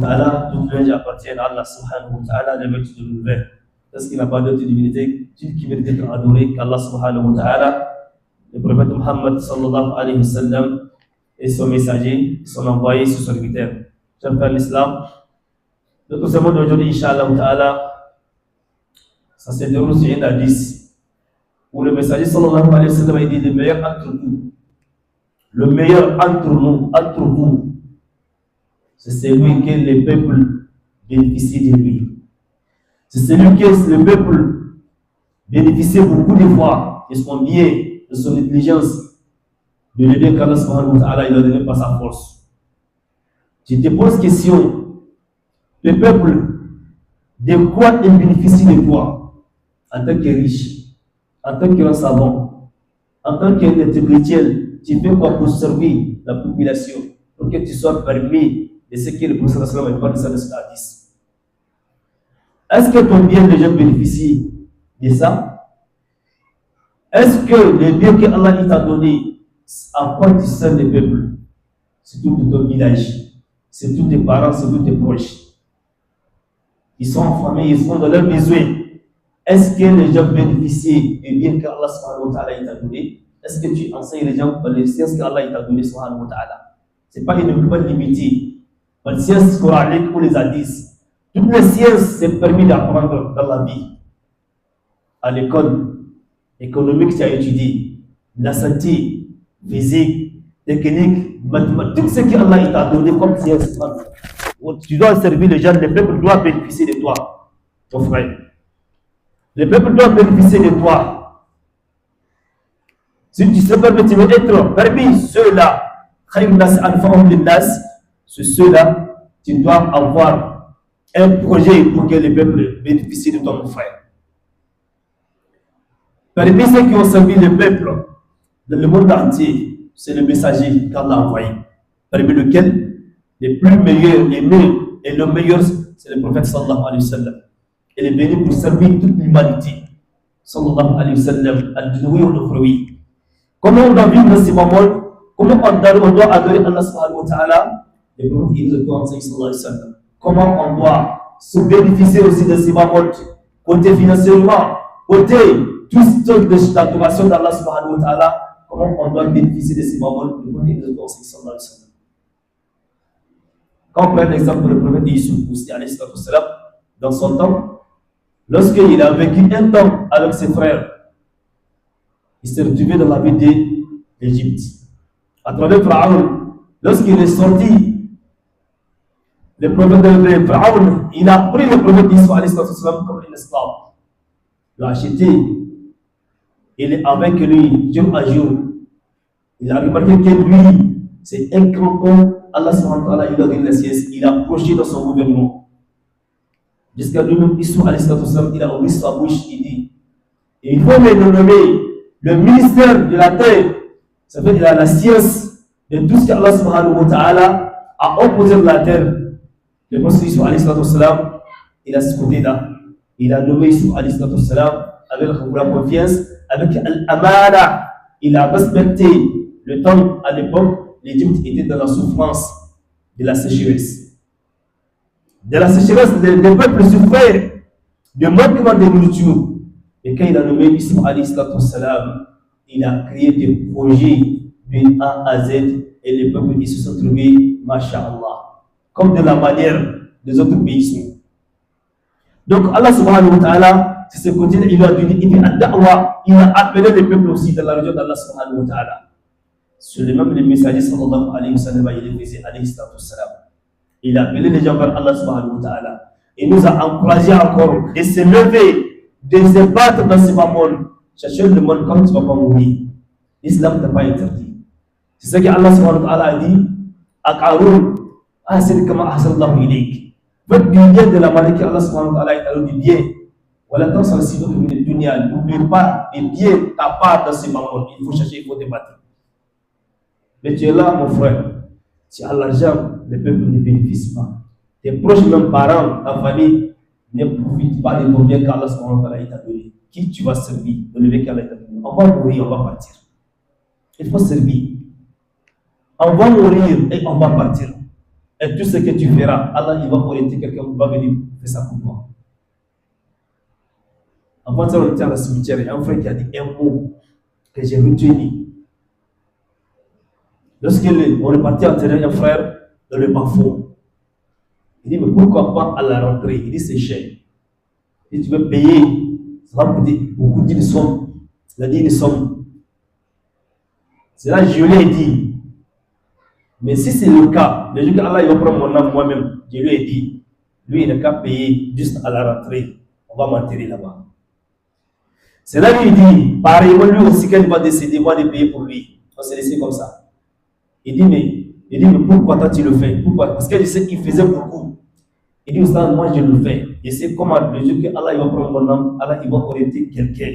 ta'ala, toute louange appartient à Allah subhanahu wa ta'ala, le maître de l'univers. Parce qu'il n'a pas d'autre divinité qui mérite d'être adoré qu'Allah subhanahu wa ta'ala, le prophète Muhammad sallallahu alayhi wa sallam et son messager, son envoyé, son serviteur. Chers frères l'islam, notre sermon d'aujourd'hui, Inch'Allah ta'ala, ça se déroule sur un hadith où le messager sallallahu alayhi wa sallam a dit le meilleur entre nous. Le meilleur entre vous, c'est celui que le peuple bénéficie de lui. C'est celui que le peuple bénéficie beaucoup de fois de son bien, de son intelligence, de l'aider qu'Allah subhanahu wa ta'ala il a donné par sa force. Je te pose question, le peuple, de quoi il bénéficie de toi en tant que riche, en tant que savant, en tant qu'intellectuel? Tu fais quoi pour servir la population, pour que tu sois parmi de ce que le prophète sallallahu alayhi wa sallam a parlé de ce hadith? Est-ce que ton bien les gens bénéficient de ça? Est-ce que les biens que Allah t'a donné, à quoi tu sers le peuple? C'est tout ton village, c'est tous tes parents, c'est tous tes proches. Ils sont en famille, ils sont dans leurs besoins. Est-ce que les gens bénéficient des biens que Allah subhanahu wa ta'ala t'a donné? Est-ce que tu enseignes les gens par les sciences qu'Allah t'a donné subhanahu wa ta'ala? Ce n'est pas uniquement limité par les sciences coraniques ou les hadiths. Toutes les sciences, c'est permis d'apprendre dans la vie. À l'école économique, tu as étudié la santé, physique, technique, mathématiques, tout ce qu'Allah t'a donné comme science. Tu dois servir les gens, le peuple doit bénéficier de toi, ton frère. Le peuple doit bénéficier de toi. Si tu sais pas que tu veux être parmi ceux-là, c'est ceux-là, tu dois avoir un projet pour que le peuple bénéficie de ton frère. Parmi ceux qui ont servi le peuple dans le monde entier, c'est le messager qu'Allah a envoyé. Parmi lequel, les plus meilleurs, les meilleurs et le meilleur, c'est le prophète sallallahu alayhi wa sallam. Il est venu pour servir toute l'humanité. Sallallahu alayhi wa sallam, al-dunoui ou l'ukhraoui. Comment on doit vivre dans ces moments? Comment on doit adorer Allah subhanahu wa ta'ala? Le prophète il nous enseigne sallallahu alayhi wa sallam. Comment on doit se bénéficier aussi de ces moments, côté financièrement, côté toute sorte de l'adoration d'Allah subhanahu wa ta'ala, comment on doit bénéficier de ces moments? Le prophète il nous enseigne sallallahu alayhi wa sallam. Quand on prend l'exemple du prophète Yusuf aussi, alayhi sallam, dans son temps, lorsqu'il a vécu un temps avec ses frères, il s'est retrouvé dans la ville d'Égypte. À travers Pharaon, lorsqu'il est sorti, le prophète de Pharaon, il a pris le prophète d'Israël comme un esclave. Il l'a acheté. Il est avec lui jour à jour. Il a remarqué que lui, c'est un grand homme. Allah subhanahu wa ta'ala, il a donné la science. Il a approché dans son gouvernement. Jusqu'à lui-même, il a ouvert sa bouche, il dit, il faut me nommer le ministère de la terre. Ça fait qu'il a la science de tout ce qu'Allah subhanahu wa ta'ala a opposé de la terre. Le prophète Yusuf alayhi salam, il a ce côté-là. Il a nommé Yusuf alayhi salam avec la confiance, avec l'amana. Il a respecté le temps à l'époque, l'Égypte était dans la souffrance de la sécheresse. De la sécheresse, les peuples souffraient de manquement de nourriture. Et quand il a nommé Yusuf alayhi salam, il a créé des projets de A à Z et les peuples ils se sont trouvés, masha'Allah, comme de la manière des autres pays. Donc Allah subhanahu wa ta'ala, c'est ce côté-là, il a donné, il a appelé les peuples aussi dans la région d'Allah subhanahu wa ta'ala. Sur le même messager sallallahu alayhi wa sallam, il faisait alayhi salam. Il a appelé les gens vers Allah subhanahu wa ta'ala. Il nous a encouragé encore de se lever, de se battre dans ce monde. Chercher le monde comme tu ne vas pas mourir. L'islam ne t'a pas interdit. C'est ce que Allah subhanahu wa ta'ala a dit. Aqarun, ahsin kama ahsanallahu ilayk. Faites du bien de la manière que Allah subhanahu wa ta'ala a dit du bien. Voilà, tant ça aussi notre dunya. N'oublie pas les biens ta part dans ce monde. Il faut chercher, il faut te battre. Mais tu es là, mon frère. Tu as l'argent, le peuple ne bénéficie pas. Tes proches, même parents, ta famille, ne profitent pas de ton bien qu'Allah subhanahu wa ta'ala t'a donné. Qui tu vas servir dans le bien qu'Allah t'a donné? On va mourir, on va partir. Il faut servir. On va mourir et on va partir. Et tout ce que tu feras, Allah il va orienter quelqu'un qui va venir faire ça pour toi. Avant ça, on était à la cimetière, il y a un frère qui a dit un mot que j'ai retenu. Lorsqu'on est parti enterrer un frère dans le bas-fond, il dit, mais pourquoi pas à la rentrée? Il dit, c'est cher. Si tu veux payer, ça va coûter beaucoup d'une somme. Il a dit une somme. C'est là que je lui ai dit. Mais si c'est le cas, le jour qu'Allah va prendre mon âme moi-même, je lui ai dit, lui il n'a qu'à payer juste à la rentrée. On va m'enterrer là-bas. C'est là qu'il dit, pareillement lui aussi quand il va décéder, moi de payer pour lui. On s'est laissé comme ça. Il dit, mais pourquoi toi tu le fais? Pourquoi? Parce que je sais qu'il faisait beaucoup. Il dit, moi je le fais. Je sais comment le jour que Allah va prendre mon âme, Allah il va orienter quelqu'un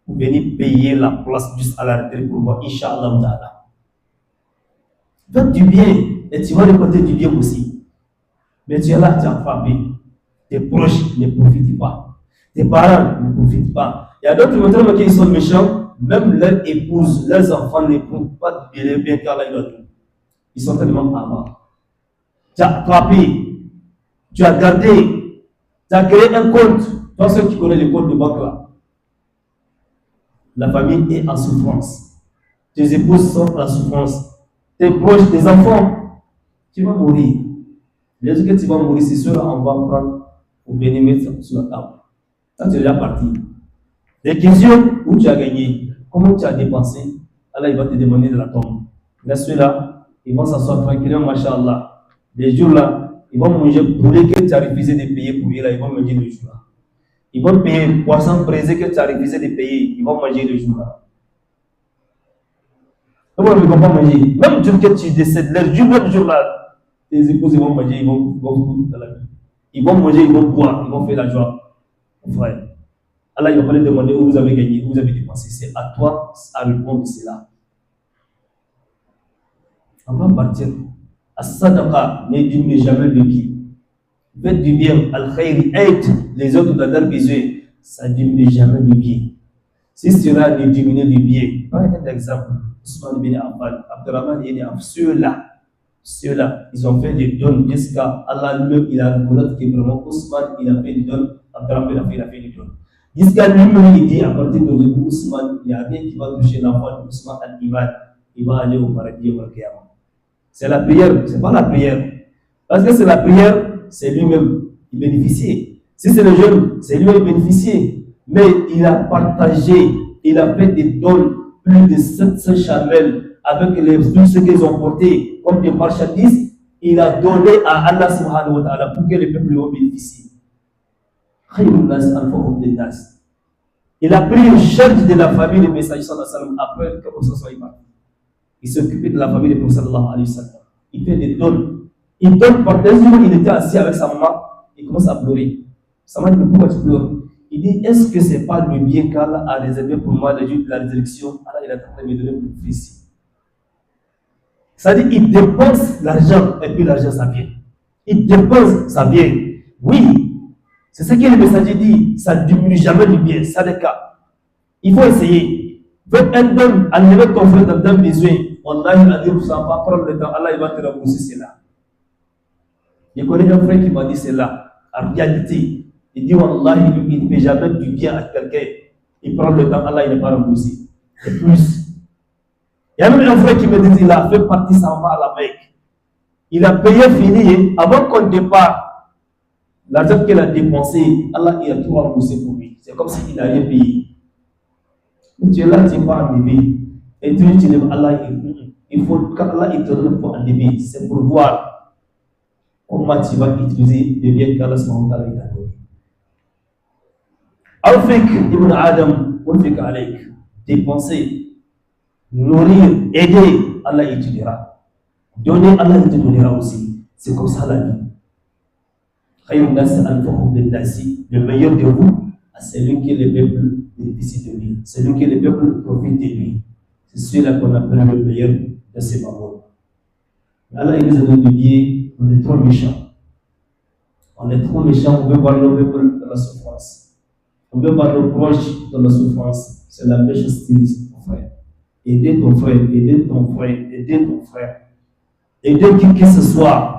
pour venir payer la place juste à la retraite pour moi. Inch'Allah ta'ala. Faites du bien et tu vas récolter du bien aussi. Mais tu es là, tu as frappé. Tes proches ne profitent pas. Tes parents ne profitent pas. Il y a d'autres montreurs qui sont méchants, même leurs épouses, leurs enfants ne profitent pas de bien qu'Allah leur donne. Ils sont tellement avares. Tu as frappé, tu as gardé, tu as créé un compte. Toi, ceux qui connaissent les comptes de banque là, la famille est en souffrance. Tes épouses sont en souffrance. Tes proches, tes enfants, tu vas mourir. Les jours que tu vas mourir, c'est ceux-là on va prendre pour venir mettre sur la table. Là, tu es déjà parti. Les questions où tu as gagné, comment tu as dépensé, Allah il va te demander de la tombe. Là, ceux-là, ils vont s'asseoir tranquillement, machallah. Les jours-là, ils vont manger poulet que tu as refusé de payer pour eux, là, ils vont manger le jour-là. Ils vont payer poisson braisé que tu as refusé de payer, ils vont manger le jour-là. Comment ils ne vont pas manger? Même Dieu que tu décèdes, le jour-là, tes épouses ils vont manger, ils vont dans la vie. Ils vont manger, ils vont boire, ils vont faire la joie. Frère. Allah il va pas les demander où vous avez gagné, où vous avez dépensé. C'est à toi à répondre de cela. On va partir. As-sadaqa ne diminue jamais le bien. Faites du bien, al-khayri, aide les autres dans leurs besoins. Ça ne diminue jamais le bien. Si cela ne diminue le bien, par exemple, Ousmane bin Affan, Abdurrahman bin Affan, ceux-là, ils ont fait des dons jusqu'à Allah lui-même, il a reconnu que vraiment Ousmane, il a fait des dons, Abdurrahman il a fait des dons. Jusqu'à lui-même, il dit à partir d'aujourd'hui, Ousmane, il n'y a rien qui va toucher l'enfant d'Ousmane al-Iman, il va aller au paradis au Qiyamah. C'est la prière, ce n'est pas la prière. Parce que c'est la prière, c'est lui-même, il bénéficie. Si c'est le jeune, c'est lui-même bénéficié. Mais il a partagé, il a fait des dons, plus de 700 chamelles avec tout ce qu'ils ont porté comme des marchandises. Il a donné à Allah subhanahu wa ta'ala pour que les peuples en bénéficient. Il a pris une charge de la famille du messager sallallahu alayhi wa sallam après que le prophète soit parti. Il s'occupait de la famille du prophète sallallahu alayhi wa sallam. Il fait des dons. Il donne par des jours, il était assis avec sa maman, il commence à pleurer. Sa maman dit, mais pourquoi tu pleures? Il dit, est-ce que ce n'est pas le bien qu'Allah a réservé pour moi le jour de la résurrection? Allah il a tenté de me donner pour le ici. C'est-à-dire, il dépense l'argent et puis l'argent ça vient. Il dépense, ça vient. Oui, c'est ce que le messager dit, ça ne diminue jamais du bien, ça n'est cas. Il faut essayer. Faites un don, enlevez ton frère dans un besoin. Allah il a dit, ça va prendre le temps, Allah il va te rembourser cela. Je connais un frère qui m'a dit cela. En réalité, il dit, Wallah, il ne fait jamais du bien à quelqu'un. Il prend le temps, Allah il n'est pas remboursé. Et plus. Il y a même un frère qui me dit, il a fait partie sans va à la Mecque. Il a payé fini, avant qu'on départ, l'argent qu'il a dépensé, Allah il a tout remboursé pour lui. C'est comme s'il n'a rien payé. Mais tu es là, tu n'es pas enlevé. Et tu dis, Allah, il faut qu'Allah il te donne pour enlever. C'est pour voir comment tu vas utiliser le bien qu'Allah subhanahu wa ta'ala t'a donné. Awfik ibn Adam, Awfik alayk. Dépenser, nourrir, aider, Allah il te dira. Donner, Allah il te donnera aussi. C'est comme ça la vie. Le meilleur de vous, c'est celui que le peuple bénéficie de lui. C'est celui que le peuple profite de lui. C'est celui-là qu'on appelle le meilleur de ces mamans. Allah il nous a donné du bien, on est trop méchants. On est trop méchants, on veut voir nos peuples dans la souffrance. On veut voir nos proches dans la souffrance. C'est la méchanceté, mon frère. Aidez ton frère, aidez ton frère, aidez ton frère. Aidez qui que ce soit.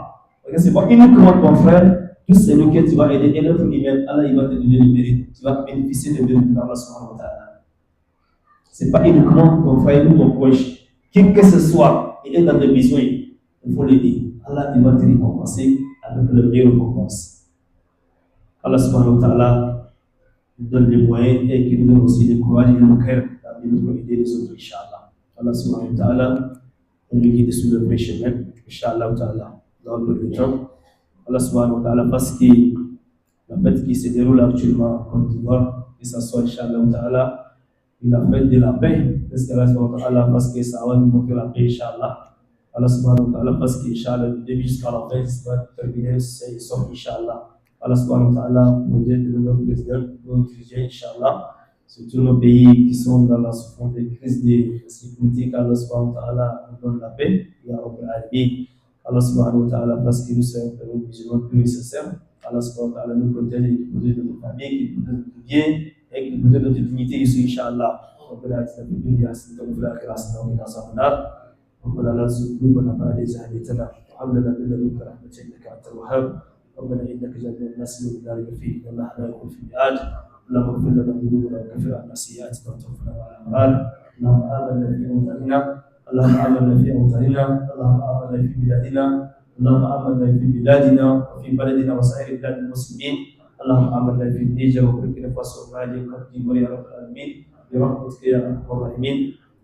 Parce que ce n'est pas uniquement ton frère, tout celui que tu vas aider et l'autre humain, Allah il va te donner le mérite. Tu vas bénéficier des mérites de Allah subhanahu wa ta'ala. Ce n'est pas uniquement ton frère ou ton proche. Qui que ce soit, il est dans des besoins, il faut l'aider. Allah il va te récompenser avec le meilleur récompense. Allah subhanahu wa ta'ala nous donne les moyens et qui nous donne aussi le courage et le cœur pour aider les autres, Inch'Allah. Allah subhanahu wa ta'ala nous guide sur le vrai chemin, Inch'Allah ta'ala, dans le temps. Allah subhanahu wa ta'ala, parce que la fête qui se déroule actuellement en Côte d'Ivoire, que ce soit Inch'Allah ta'ala, la fête de la paix, parce que ça va nous montrer la paix, Inch'Allah. Allah subhanahu wa ta'ala, parce que Inch'Allah, du début jusqu'à la fin, ça va terminer, c'est sauf Inch'Allah. Allah subhanahu wa ta'ala, nous aide de notre président, notre dirigeants, Inch'Allah, surtout nos pays qui sont dans la souffrance des crises de sécurité, qu'Allah subhanahu wa ta'ala nous donne la paix, et Allah subhanahu wa ta'ala, parce que nous sommes des musulmans plus nécessaires, Allah subhanahu wa ta'ala nous protège et nous protège de notre famille, qui protège de notre bien, et qui protège de notre dignité ici, Inch'Allah. ربنا اتنا في الدنيا حسنه وفي الاخره حسنه وقنا عذاب النار ربنا لا تزغ قلوبنا بعد إذ هديتنا وهب لنا من لدنك رحمه انك انت الوهاب ربنا انك جميع الناس لا ريب فيه ان الله لا يكون في الميعاد اللهم اغفر لنا ذنوبنا وكفر عنا سيئاتنا وتوفنا مع الابرار اللهم امنا في اوطاننا اللهم امنا في اوطاننا اللهم امنا في بلادنا اللهم امنا في بلادنا وفي بلدنا وسائر بلاد المسلمين اللهم امنا في النيجر وبوركينا فاسو ومالي وكوت ديفوار يا رب العالمين برحمتك يا ارحم الراحمين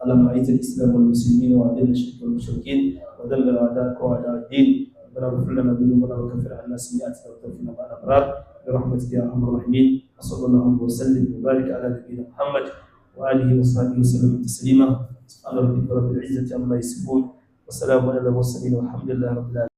اللهم اعز الاسلام والمسلمين واذل الشرك والمشركين ودمر اعداءك واعداء الدين ربنا اغفر لنا ذنوبنا وكفر عنا سيئاتنا وتوفنا مع الابرار برحمتك يا ارحم الراحمين وصلى الله وسلم وبارك على نبينا محمد واله وصحبه وسلم تسليما سبحان ربك رب العزه عما يصفون وسلام على المرسلين والحمد لله رب العالمين.